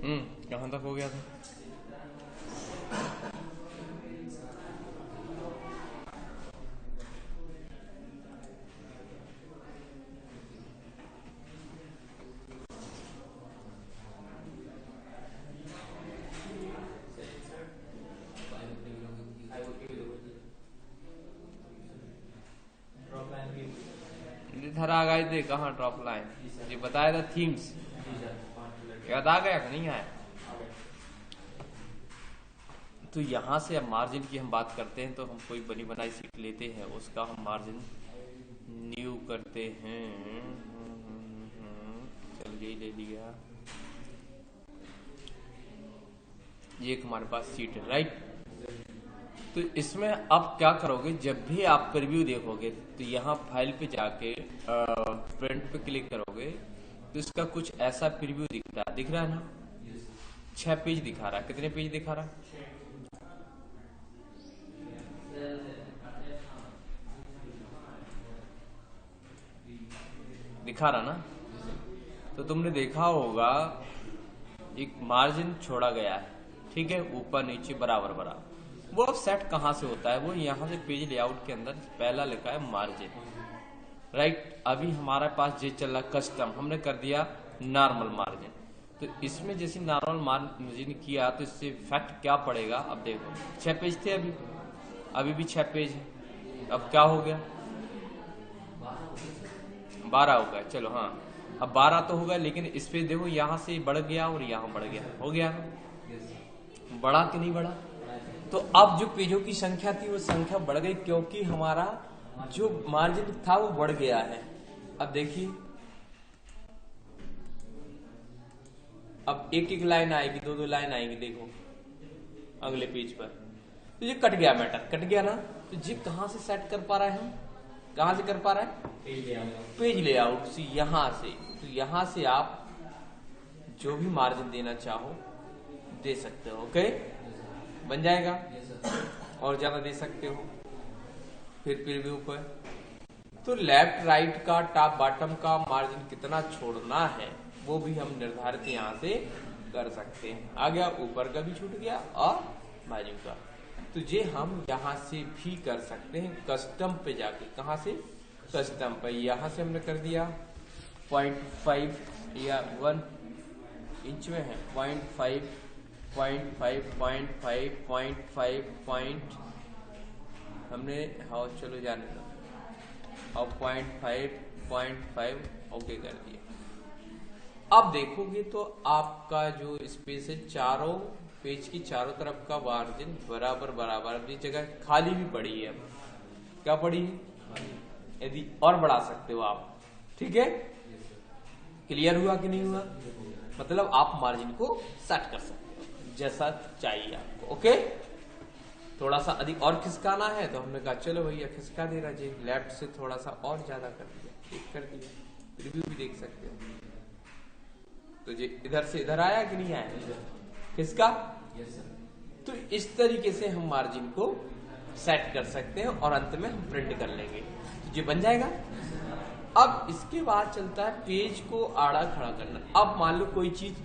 कहाँ तक हो गया था? धरा गए थे कहाँ ड्रॉप लाइन? ये बताया था थीम्स, याद आ गया कि नहीं आया? तो यहाँ से अब मार्जिन की हम बात करते हैं, तो हम कोई बनी बनाई सीट लेते हैं, उसका हम मार्जिन न्यू करते हैं। चल ये ले लिया, ये एक हमारे पास सीट है, राइट। तो इसमें अब क्या करोगे, जब भी आप प्रीव्यू देखोगे तो यहाँ फाइल पे जाके प्रिंट पे क्लिक करोगे तो इसका कुछ ऐसा प्रीव्यू दिख रहा है ना। 6 पेज दिखा रहा है। कितने पेज दिखा रहा है? दिखा रहा ना। तो तुमने देखा होगा एक मार्जिन छोड़ा गया है, ठीक है, ऊपर नीचे बराबर बराबर। वो अब सेट कहां से होता है? वो यहाँ से पेज लेआउट के अंदर पहला लिखा है मार्जिन, राइट। अभी हमारे पास ये चल रहा कस्टम, हमने कर दिया नॉर्मल मार्जिन। तो इसमें जैसे नॉर्मल मार्जिन किया तो इससे इफेक्ट क्या पड़ेगा? अब देखो 6 पेज थे, अभी भी 6 पेज है। अब क्या हो गया? 12 हो गया। चलो हाँ, अब 12 तो होगा, लेकिन इस पे देखो यहाँ से बढ़ गया और यहाँ बढ़ गया, हो गया ना? बढ़ा कि नहीं बढ़ा? तो अब जो पेजों की संख्या थी वो संख्या बढ़ गई, क्योंकि हमारा जो मार्जिन था वो बढ़ गया है। अब देखिए, अब एक एक लाइन आएगी, 2-2 लाइन आएंगी, देखो अगले पेज पर। तो ये कट गया, मैटर कट गया ना। तो ये कहां से सेट कर पा रहे हैं हम? कहां से कर पा रहे हैं? पेज लेआउट से, यहां से। तो यहां से आप जो भी मार्जिन देना चाहो दे सकते हो, ओके, बन जाएगा। और ज्यादा दे सकते हो। फिर प्रीव्यू पर तो लेफ्ट राइट का, टॉप बॉटम का मार्जिन कितना छोड़ना है वो भी हम निर्धारित यहां से कर सकते हैं। आ गया, ऊपर का भी छूट गया और बाजू का। तो ये हम यहां से भी कर सकते हैं कस्टम पे जाके। कहां से? कस्टम पे। यहां से हमने कर दिया 0.5 या 1 इंच में है, 0.5 हमने, हाँ चलो जाने दो, और 0.5 ओके कर दिया। अब देखोगे तो आपका जो स्पेस है, चारों पेज की चारों तरफ का मार्जिन बराबर बराबर, अपनी जगह खाली भी पड़ी है। क्या पड़ी है? यदि और बढ़ा सकते हो आप, ठीक है। क्लियर हुआ कि नहीं हुआ? मतलब आप मार्जिन को सेट कर सकते हो जैसा चाहिए आपको, ओके। थोड़ा सा अधिक और खिसकाना है तो हमने कहा चलो भैया खिसका दे रहा जी, लेफ्ट से थोड़ा सा और ज्यादा कर दिया, ठीक कर दिया। रिव्यू भी देख सकते हो। तो जी इधर से इधर आया कि नहीं आया? किसका? तो इस तरीके से हम मार्जिन को सेट कर सकते हैं और अंत में हम प्रिंट कर लेंगे, तो ये बन जाएगा। अब इसके बाद चलता है पेज को आड़ा खड़ा करना। अब मान लो कोई चीज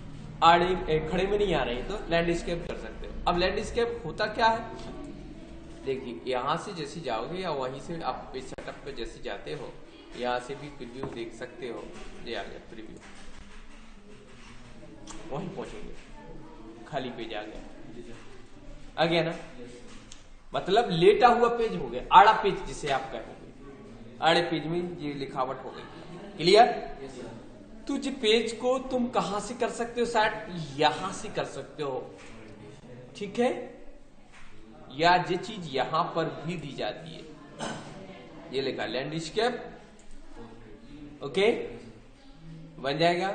आड़े खड़े में नहीं आ रही तो लैंडस्केप कर सकते हो। अब लैंडस्केप होता क्या है, देखिए यहां से जैसे जाओगे या वहीं से आप पेज सेटअप पे जैसे जाते हो, यहां से भी प्रीव्यू देख सकते हो। ये आ गया प्रीव्यू, वहीं पहुंचेंगे, खाली पेज आ गया ना। मतलब लेटा हुआ पेज हो गया, आड़ा पेज जिसे आप कहोगे। आड़े पेज में ये लिखावट हो गई। क्लियर? तो जी पेज को तुम कहां से कर सकते हो सेट? यहां से कर सकते हो, ठीक है। या ये चीज यहां पर भी दी जाती है, ये लिखा लैंडस्केप, ओके, बन जाएगा।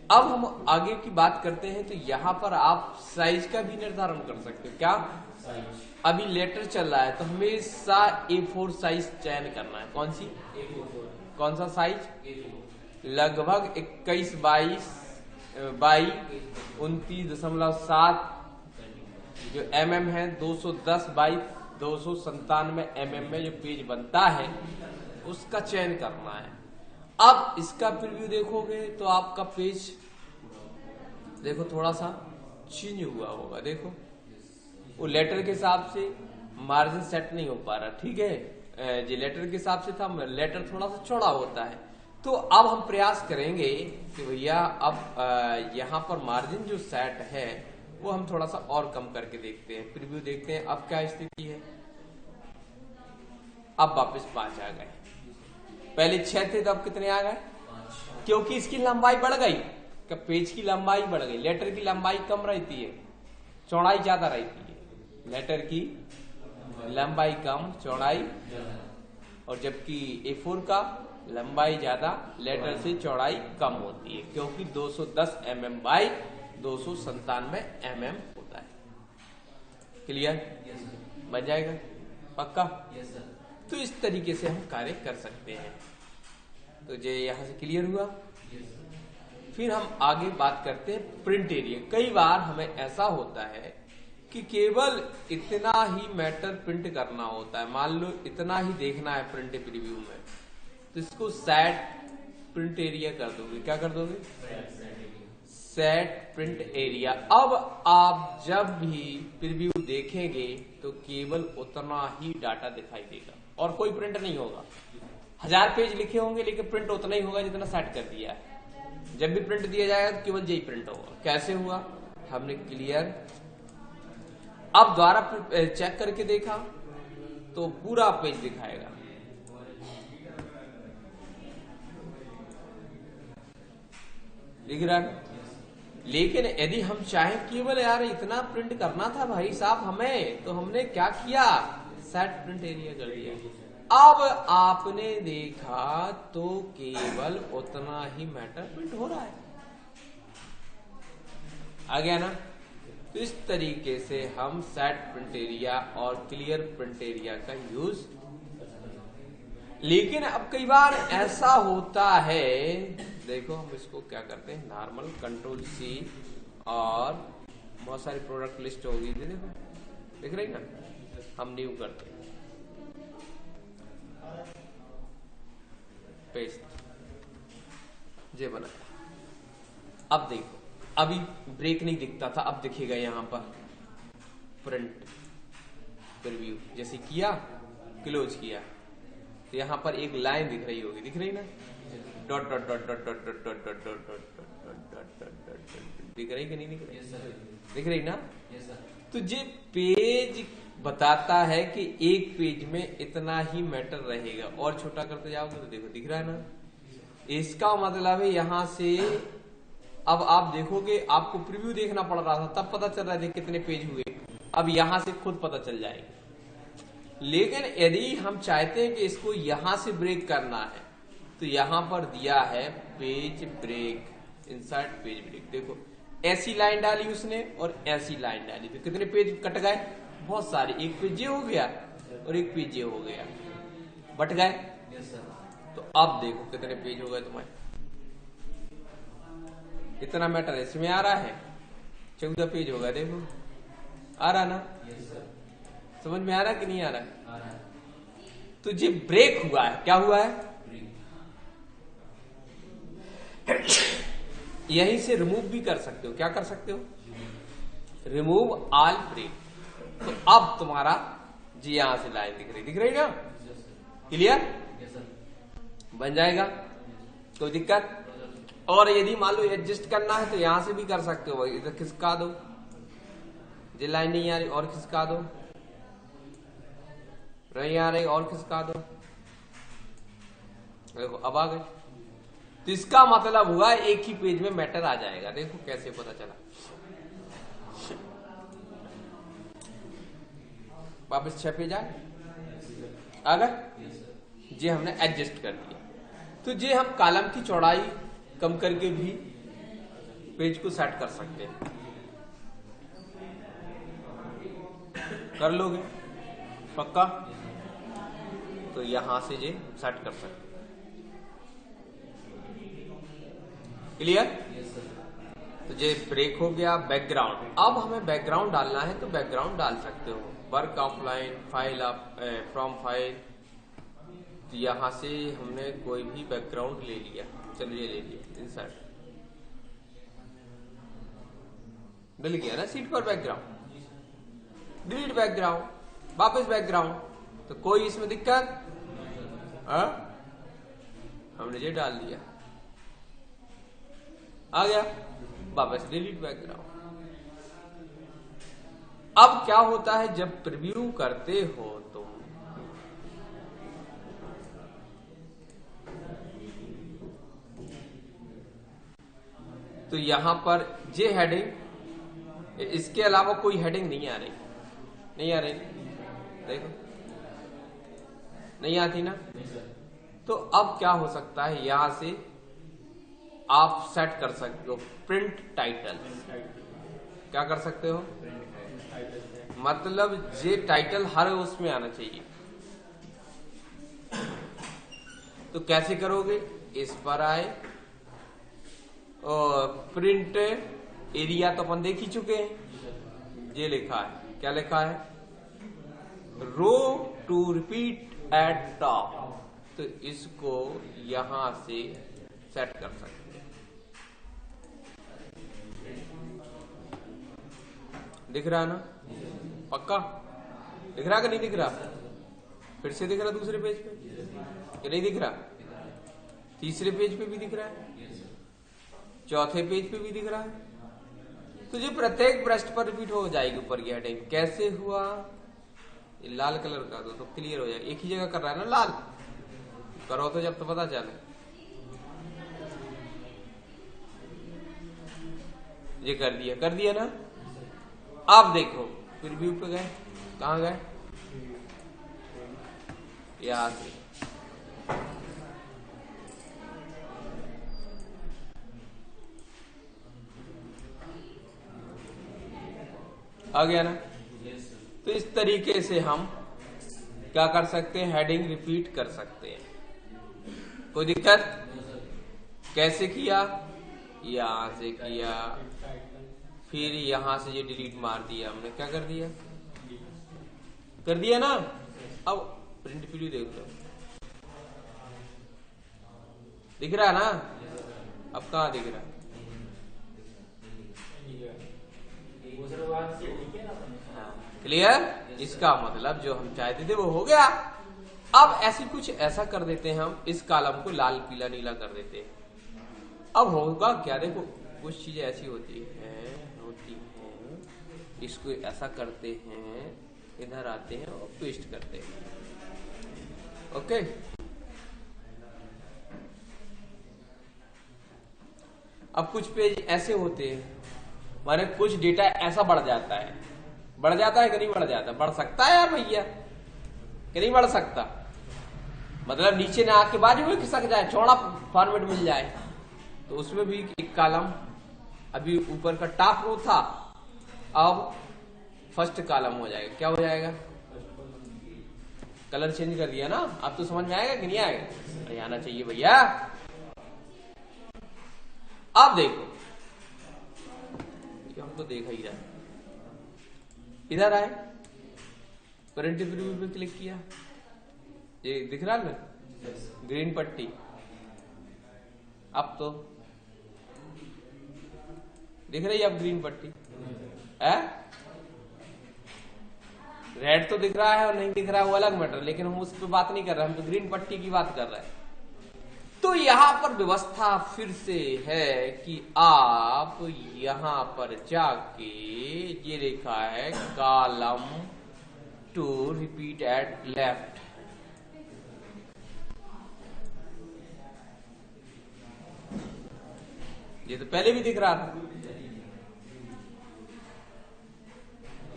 अब हम आगे की बात करते हैं। तो यहां पर आप साइज का भी निर्धारण कर सकते हो। क्या? अभी लेटर चल रहा है तो हमेशा A4 साइज चयन करना है। कौन सी? कौन सा साइज? लगभग 21 बाई 29.7 जो mm है, 210 बाई 297 mm में जो पेज बनता है उसका चयन करना है। अब इसका प्रीव्यू देखोगे तो आपका पेज देखो थोड़ा सा चेंज हुआ होगा, देखो वो लेटर के हिसाब से मार्जिन सेट नहीं हो पा रहा, ठीक है। जो लेटर के हिसाब से था, लेटर थोड़ा सा चौड़ा होता है। तो अब हम प्रयास करेंगे कि भैया अब यहाँ पर मार्जिन जो सेट है वो हम थोड़ा सा और कम करके देखते हैं, प्रीव्यू देखते हैं अब क्या स्थिति है। अब वापस 5 आ गए, पहले 6 थे तो अब कितने आ गए, क्योंकि इसकी लंबाई बढ़ गई, पेज की लंबाई बढ़ गई। लेटर की लंबाई कम रहती है, चौड़ाई ज्यादा रहती है। लेटर की लंबाई कम, चौड़ाई, और जबकि A4 का लंबाई ज्यादा, लेटर से चौड़ाई कम होती है, क्योंकि 210 mm बाई 297 mm होता है। क्लियर? बन जाएगा पक्का? तो इस तरीके से हम कार्य कर सकते हैं। तो ये यहां से क्लियर हुआ। फिर हम आगे बात करते हैं प्रिंट एरिया। कई बार हमें ऐसा होता है कि केवल इतना ही मैटर प्रिंट करना होता है, मान लो इतना ही देखना है प्रिंट प्रीव्यू में, तो इसको सेट प्रिंट एरिया कर दोगे। क्या कर दोगे? Set print area. अब आप जब भी प्रीव्यू देखेंगे तो केवल उतना ही डाटा दिखाई देगा और कोई प्रिंट नहीं होगा। 1000 पेज लिखे होंगे लेकिन प्रिंट उतना ही होगा जितना सेट कर दिया है। जब भी प्रिंट दिया जाएगा तो केवल यही प्रिंट होगा। कैसे हुआ? हमने क्लियर अब द्वारा चेक करके देखा तो पूरा पेज दिखाएगा। दिख रहा है? लेकिन यदि हम चाहें केवल यार इतना प्रिंट करना था भाई साहब हमें, तो हमने क्या किया? सेट प्रिंट एरिया कर दिया। अब आपने देखा तो केवल उतना ही मैटर प्रिंट हो रहा है। आ गया ना? तो इस तरीके से हम सेट प्रिंट एरिया और क्लियर प्रिंट एरिया का यूज। लेकिन अब कई बार ऐसा होता है, देखो हम इसको क्या करते हैं, नॉर्मल Ctrl+C और बहुत सारी प्रोडक्ट लिस्ट होगी, देखो दिख रही ना, हम न्यू करते हैं, पेस्ट, ये बना। अब देखो अभी ब्रेक नहीं दिखता था, अब दिखेगा यहां पर प्रिंट प्रीव्यू। जैसे किया, क्लोज किया तो यहां पर एक लाइन दिख रही होगी, दिख रही ना, dot dot dot dot dot dot dot dot dot dot, दिख रही कि नहीं दिख रही? दिख रही ना? तो ये पेज बताता है कि एक पेज में इतना ही मैटर रहेगा, और छोटा करते जाओगे तो देखो दिख रहा है ना। इसका मतलब है यहां से अब आप देखोगे, आपको प्रीव्यू देखना पड़ रहा था तब पता चल रहा था कितने पेज हुए, अब यहां से खुद पता चल जाएगा। लेकिन यदि हम चाहते हैं कि इसको यहां से ब्रेक करना है तो यहां पर दिया है page break, insert page break. देखो ऐसी लाइन डाली उसने और ऐसी लाइन डाली तो कितने पेज कट गए? बहुत सारे। एक पेज ये हो गया और एक पेज ये हो गया, बट गए। तो अब देखो कितने पेज हो गए तुम्हारे, इतना मैटर इसमें आ रहा है, 14 पेज हो गया। देखो आ रहा ना? समझ में आ रहा कि नहीं आ रहा? तो ये ब्रेक हुआ है। क्या हुआ है? यहीं से रिमूव भी कर सकते हो। क्या कर सकते हो? Remove all break. तो अब तुम्हारा जी यहां से लाइन दिख रही ना? क्लियर? बन जाएगा, कोई दिक्कत? और यदि मान लो एडजस्ट करना है तो यहां से भी कर सकते हो, इधर खिसका दो, ये लाइन नहीं आ रही और खिसका दो, नहीं आ रही और खिसका दो, देखो अब आ गए। तो इसका मतलब हुआ एक ही पेज में मैटर आ जाएगा। देखो कैसे पता चला, वापस 6 पेज आ गए, ये हमने एडजस्ट कर दिया। तो ये हम कॉलम की चौड़ाई कम करके भी पेज को सेट कर सकते हैं। कर लोगे पक्का? तो यहां से ये सेट कर सकते। क्लियर? तो ये ब्रेक हो गया। बैकग्राउंड, अब हमें बैकग्राउंड डालना है तो बैकग्राउंड डाल सकते हो। Work offline, file from file, तो यहां से हमने कोई भी बैकग्राउंड ले लिया, चलिए ले लिया, इंसर्ट, डल गया ना सीट पर बैकग्राउंड, डिलीट बैकग्राउंड, वापस बैकग्राउंड, तो कोई इसमें दिक्कत? हमने ये डाल दिया, आ गया, वापस डिलीट बैकग्राउंड। अब क्या होता है जब प्रीव्यू करते हो तुम, तो यहां पर ये हेडिंग, इसके अलावा कोई हेडिंग नहीं आ रही, नहीं आ रही, देखो नहीं आती ना। तो अब क्या हो सकता है, यहां से आप सेट कर सकते हो प्रिंट टाइटल। क्या कर सकते हो? मतलब ये टाइटल हर उसमें आना चाहिए। तो कैसे करोगे? इस पर आए और प्रिंट एरिया तो अपन देख ही चुके हैं, ये लिखा है, क्या लिखा है? रो टू रिपीट एट टॉप। तो इसको यहां से सेट कर सकते हैं। दिख रहा है ना? पक्का दिख रहा कि नहीं दिख रहा? फिर से दिख रहा दूसरे पेज पे कि नहीं दिख रहा? तीसरे पेज पे भी दिख रहा है, चौथे पेज पे भी दिख रहा है। तो जो प्रत्येक पृष्ठ पर रिपीट हो जाएगी ऊपर की हेडिंग। कैसे हुआ? ये लाल कलर का तो क्लियर हो जाए। एक ही जगह कर रहा है ना लाल, करो तो जब तो पता चले। ये कर दिया ना। अब देखो प्रीव्यू पे गए, कहां गए? यहां से आ गया ना। तो इस तरीके से हम क्या कर सकते हैं? हेडिंग रिपीट कर सकते हैं। कोई दिक्कत? कैसे किया? यहां से किया, फिर यहां से ये डिलीट मार दिया हमने। क्या कर दिया? कर दिया ना। अब प्रिंट प्रीव्यू देख लो, दिख रहा है ना? अब कहां दिख रहा है? क्लियर? इसका मतलब जो हम चाहते थे वो हो गया। अब ऐसी कुछ ऐसा कर देते हैं हम, इस कॉलम को लाल पीला नीला कर देते हैं। अब होगा क्या? देखो कुछ चीजें ऐसी होती हैं, इसको ऐसा करते हैं, इधर आते हैं और पेस्ट करते हैं। ओके, अब कुछ पेज ऐसे होते हैं, माने कुछ डेटा ऐसा बढ़ जाता है। बढ़ जाता है कि नहीं बढ़ जाता? बढ़ सकता है यार भैया, कि नहीं बढ़ सकता? मतलब नीचे ना आके बाजू में खिसक जाए, चौड़ा फॉर्मेट मिल जाए, तो उसमें भी एक कॉलम, अभी ऊपर का टॉप रो था, अब फर्स्ट कॉलम हो जाएगा। क्या हो जाएगा? कलर चेंज कर दिया ना। अब तो समझ में आएगा कि नहीं आएगा? अरे आना चाहिए भैया। अब देखो, हम तो देखा ही रहा, इधर आए, प्रिंट प्रीव्यू पे क्लिक किया, ये दिख रहा है ना ग्रीन पट्टी। अब तो दिख रही है, अब ग्रीन पट्टी है। रेड तो दिख रहा है और नहीं दिख रहा है वो अलग मैटर, लेकिन हम उस पर बात नहीं कर रहे, हम तो ग्रीन पट्टी की बात कर रहे हैं। तो यहां पर व्यवस्था फिर से है कि आप यहां पर जाके, ये लिखा है column to repeat at left, ये तो पहले भी दिख रहा था,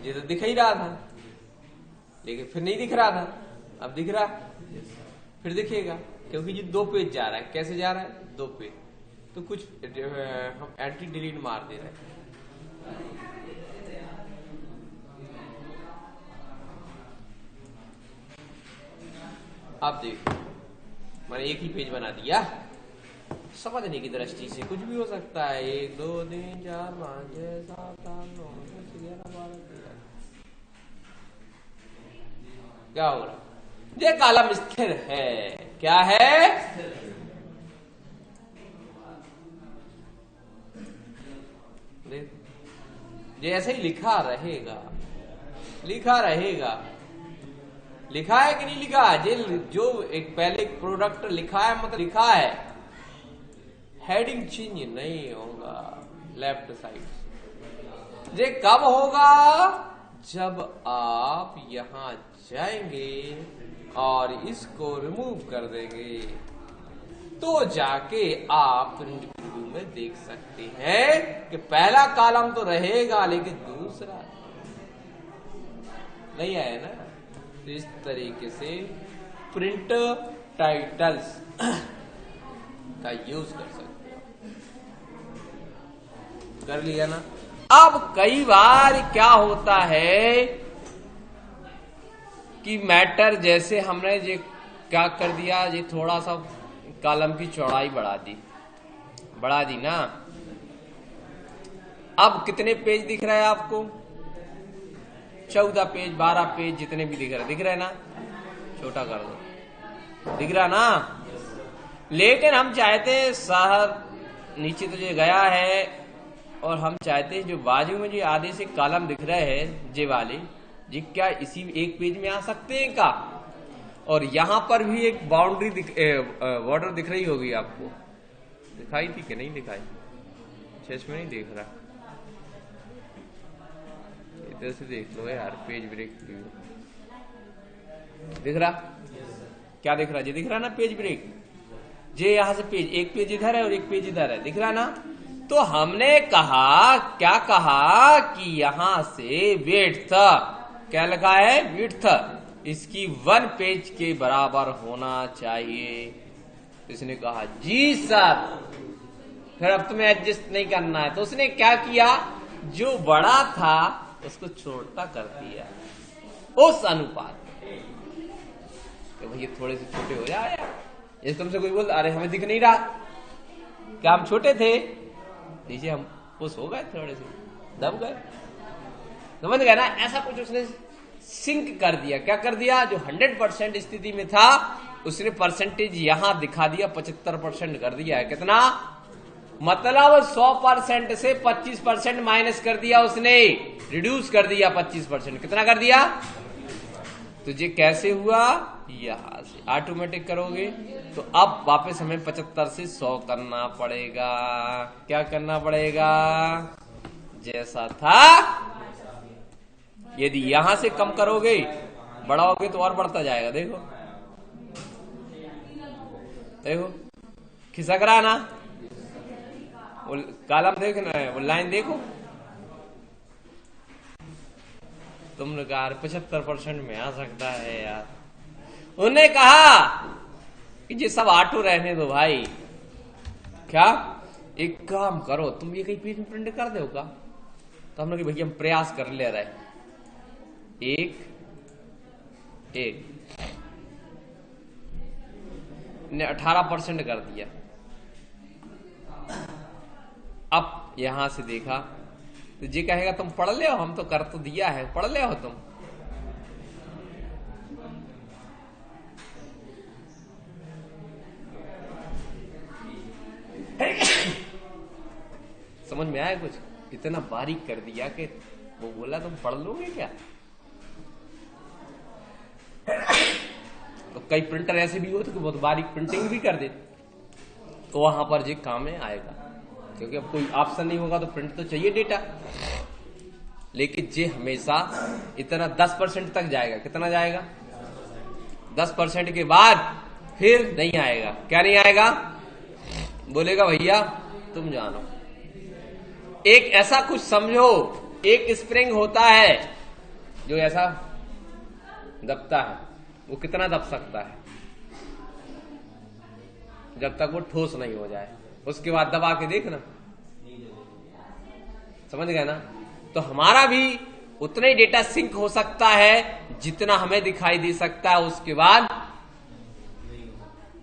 ये तो दिख ही रहा था, लेकिन फिर नहीं दिख रहा था, अब दिख रहा, फिर दिखेगा, क्योंकि ये 2 पेज जा रहा है। कैसे जा रहा है? 2 पेज। तो कुछ हम एंटी डिलीट मार दे रहे हैं। अब देखो, मैंने एक ही पेज बना दिया। समझने की दृष्टि से कुछ भी हो सकता है। 1 2 3 4 5 6 7 8 9 10 11 12 13। क्या हो रहा? ये कॉलम स्थिर है। क्या है? देखो ये ऐसे ही लिखा रहेगा, लिखा रहेगा। लिखा है कि नहीं लिखा है? जो एक पहले प्रोडक्ट लिखा है मतलब लिखा है, हेडिंग चेंज नहीं होगा लेफ्ट साइड। ये कब होगा? जब आप यहां जाएंगे और इसको रिमूव कर देंगे तो जाके आप प्रिंट प्रीव्यू में देख सकते हैं कि पहला कॉलम तो रहेगा लेकिन दूसरा नहीं आया ना। तो इस तरीके से प्रिंट टाइटल्स का यूज कर सकते हो। कर लिया ना। अब कई बार क्या होता है कि मैटर जैसे हमने ये क्या कर दिया, ये थोड़ा सा कॉलम की चौड़ाई बढ़ा दी ना। अब कितने पेज दिख रहा है आपको? 14 पेज 12 पेज जितने भी दिख रहे हैं ना, छोटा कर दो, दिख रहा ना। लेकिन हम चाहते हैं शहर नीचे तो ये गया है और हम चाहते हैं जो बाजू में जो आधे से कॉलम दिख रहे हैं जे वाले, जी क्या इसी एक पेज में आ सकते हैं का? और यहां पर भी एक बाउंड्री बॉर्डर दिख रही होगी आपको, दिखाई थी कि नहीं दिखाई? इसमें नहीं दिख रहा, इधर से देख लो यार, पेज ब्रेक दिख रहा? क्या दिख रहा? जी दिख रहा ना पेज ब्रेक। जे यहां से पेज, एक पेज इधर है और एक पेज इधर है, दिख रहा ना। तो हमने कहा, क्या कहा कि यहां से विड्थ, क्या लिखा है? विड्थ इसकी 1 पेज के बराबर होना चाहिए। इसने कहा जी सर। फिर अब तुम्हें एडजस्ट नहीं करना है, तो उसने क्या किया, जो बड़ा था उसको छोटा कर दिया उस अनुपात में। तो भैया थोड़े से छोटे हो जाए। जैसे तुमसे कोई बोल अरे हमें दिख नहीं रहा, क्या हम छोटे थे? नीचे हम पुश हो गए, थोड़े से दब गए, समझ गए ना। ऐसा कुछ उसने सिंक कर दिया। क्या कर दिया? जो 100% स्थिति में था उसने परसेंटेज यहां दिखा दिया, 75% कर दिया है। कितना? मतलब 100% से 25% माइनस कर दिया उसने, रिड्यूस कर दिया 25%। कितना कर दिया? तो ये कैसे हुआ? यहां से ऑटोमेटिक करोगे तो अब वापस हमें 75 से 100 करना पड़ेगा। क्या करना पड़ेगा? जैसा था। यदि यहां से कम करोगे, बढ़ाओगे तो और बढ़ता जाएगा। देखो देखो खिसक रहा ना, वो कॉलम देखना है, वो लाइन देखो। तुमने कहा 75% में आ सकता है यार। उन्होंने कहा कि ये सब ऑटो रहने दो भाई। क्या? एक काम करो, तुम ये कहीं पेज में प्रिंट कर दो का? तो हमने कहा भैया हम प्रयास कर ले रहे, एक ने 18% कर दिया। अब यहां से देखा तो जी कहेगा तुम पढ़ ले हो, हम तो कर तो दिया है, पढ़ ले हो तुम। समझ में आया कुछ? इतना बारीक कर दिया कि वो बोला तुम पढ़ लोगे क्या? तो कई प्रिंटर ऐसे भी होते कि बहुत बारीक प्रिंटिंग भी कर देते, तो वहां पर जी काम में आएगा, क्योंकि अब कोई ऑप्शन नहीं होगा तो प्रिंट तो चाहिए डेटा। लेकिन जे हमेशा इतना 10% तक जाएगा। कितना जाएगा? 10% के बाद फिर नहीं आएगा। क्या नहीं आएगा? बोलेगा भैया तुम जानो। एक ऐसा कुछ समझो, एक स्प्रिंग होता है जो ऐसा दबता है, वो कितना दब सकता है? जब तक वो ठोस नहीं हो जाए, उसके बाद दबा के देखना। समझ गए ना? तो हमारा भी उतना ही डेटा सिंक हो सकता है जितना हमें दिखाई दे सकता है, उसके बाद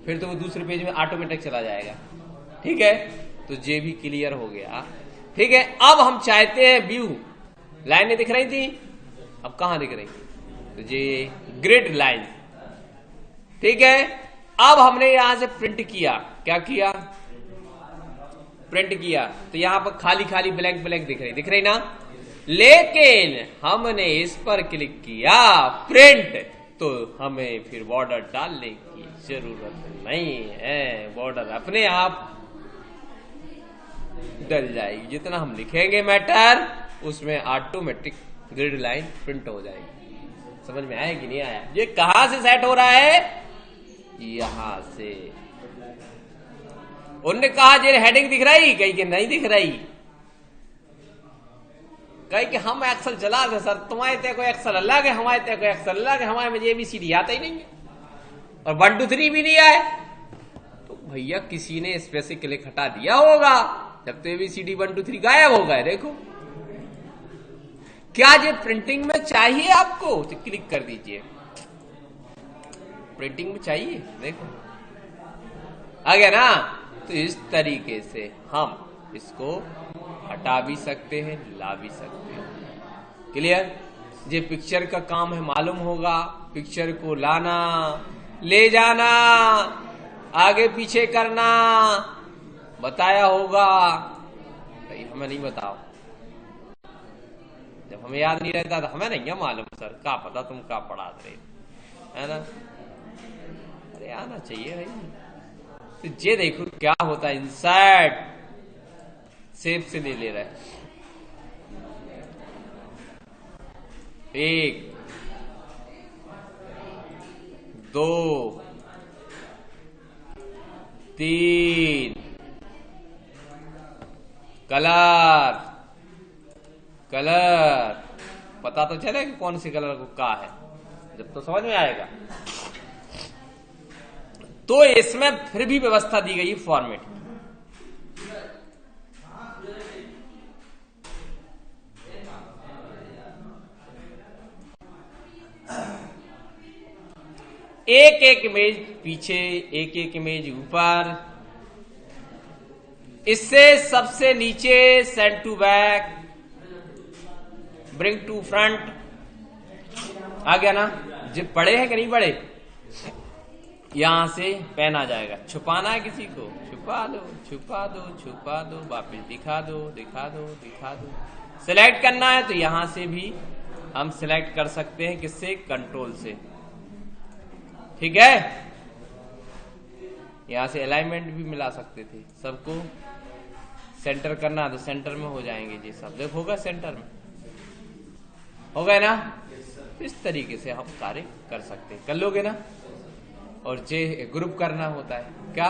फिर तो वो दूसरे पेज में ऑटोमेटिक चला जाएगा। ठीक है, तो ये भी क्लियर हो गया। ठीक है, अब हम चाहते हैं व्यू, लाइनें दिख रही थी, अब कहां दिख रही? तो ये ग्रिड लाइन। ठीक है, अब हमने यहां से प्रिंट किया। क्या किया? प्रिंट किया, तो यहां पर खाली खाली ब्लैंक ब्लैंक दिख रही ना। लेकिन हमने इस पर क्लिक किया प्रिंट, तो हमें फिर बॉर्डर डालने की जरूरत नहीं है, बॉर्डर अपने आप डल जाएगी। जितना हम लिखेंगे मैटर उसमें ऑटोमेटिक ग्रिड लाइन प्रिंट हो जाएगी। समझ में आया कि नहीं आया? ये कहां से सेट हो रहा है? यहां से। उनने कहा जे हेडिंग दिख रही, कहीं कि नहीं दिख रही, कहीं कि हम एक्सेल चला दे सर, तुम्हारे ते कोई एक्सेल अलग है, हमारे ते कोई एक्सेल अलग है, हमारे में ABCD आता ही नहीं है और 1 2 3 भी नहीं आए। तो भैया किसी ने स्पेसिफिक क्लिक हटा दिया होगा, जब तो ABCD 1 2 3 गायब हो गए। देखो क्या ये प्रिंटिंग में चाहिए आपको, तो क्लिक कर दीजिए, प्रिंटिंग में चाहिए, देखो आ गया ना। तो इस तरीके से हम इसको हटा भी सकते हैं, ला भी सकते हैं। क्लियर? ये पिक्चर का काम है, मालूम होगा, पिक्चर को लाना, ले जाना, आगे पीछे करना बताया होगा, हमें नहीं बताओ। जब हमें याद नहीं रहता तो हमें नहीं मालूम सर, क्या पता तुम क्या पढ़ा रहे, है ना? अरे आना चाहिए भाई। तो ये देखो क्या होता है, इंसर्ट सेफ से ले रहा है, 1 2 3 कलर, कलर पता तो चले कि कौन सी कलर को क्या है, जब तो समझ में आएगा। तो इसमें फिर भी व्यवस्था दी गई फॉर्मेट। एक एक इमेज पीछे, एक एक इमेज ऊपर, इससे सबसे नीचे send to back, bring to front, आ गया ना? जो पढ़े हैं कि नहीं पढ़े, यहां से पेन आ जाएगा। छुपाना है किसी को, छुपा दो, छुपा दो, छुपा दो, वापिस दिखा दो, दिखा दो, दिखा दो। सिलेक्ट करना है तो यहां से भी हम सिलेक्ट कर सकते हैं, किससे? कंट्रोल से। ठीक है? यहां से अलाइनमेंट भी मिला सकते थे। सबको सेंटर करना तो सेंटर में हो जाएंगे जी, सब जगह होगा सेंटर में, हो गए ना? इस तरीके से हम कार्य कर सकते हैं। कर लोगे ना? और जे ग्रुप करना होता है, क्या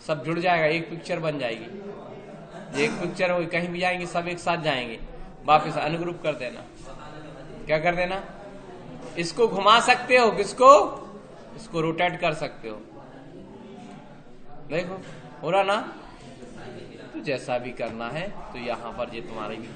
सब जुड़ जाएगा, एक पिक्चर बन जाएगी। एक पिक्चर हो, कहीं भी जाएंगे सब एक साथ जाएंगे, वापिस अनग्रुप कर देना। क्या कर देना? इसको घुमा सकते हो, किसको? इसको रोटेट कर सकते हो। देखो हो रहा ना? तो जैसा भी करना है तो यहां पर ये तुम्हारी